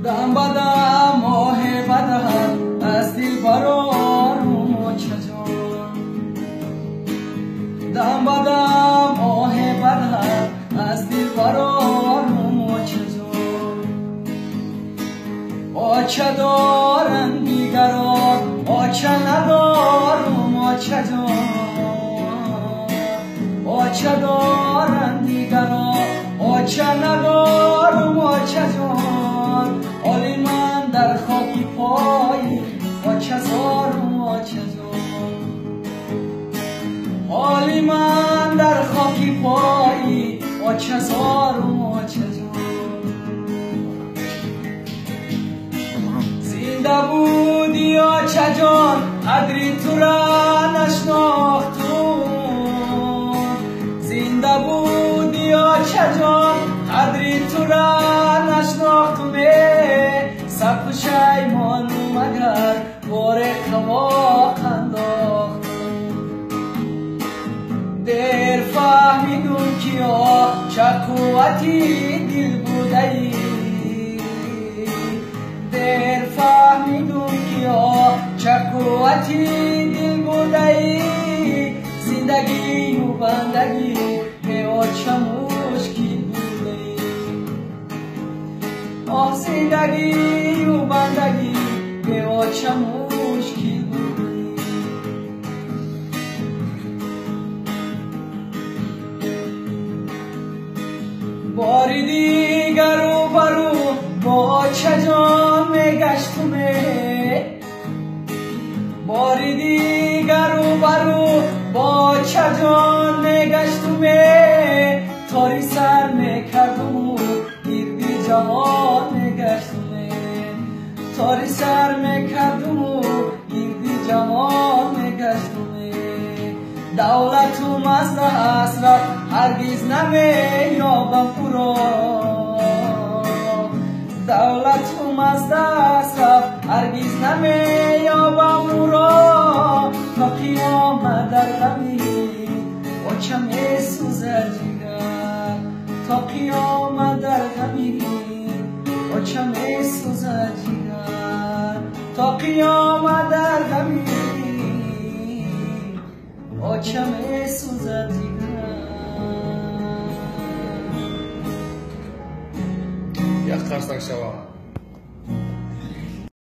دم بدم ماه بدم از دلبر آروم چجان دم بدم ماه بدم از دلبر آروم چجان آچه دارن دیگران آچه ندارم آچه جان آچه دارن دیگران آچه ندارم آچه جان آلی من در خاکی پایی آچه زارم آچه جان آلی من در خاکی پایی آچه زارم آچه جان زنده بودی آچه جان قدری تو را نشناختم زنده بودی آچه جان قدری تو را نشناختم سب پشیمانم اگر بار قواق انداختم دیر فهمیدم که چه قوتی دل بوده ای دیر فهمیدم که چه قوتی دل بوده ای زندگی و بندگی به چه مشکل بوده ای آه زندگی و بندگی به چه مشکل بوده ای باری دیگر رو برو با چه جان میگشتم باری دیگر رو برو با چه جان میگشتم تاری سر میکردم گردی جوان میگشتم تاری سر میکردم گردی جوان میگشتم دولتم از دست رفت هرگز نمییابم پورا دولتم از دست رفت هرگز نمییابم پورا تا قیامت در غمی آچه میسوزد جگر تا قیامت در غمی آچه میسوزد جگر تا قیامت در غمی آچه میسوزد جگر یک قرصک شوام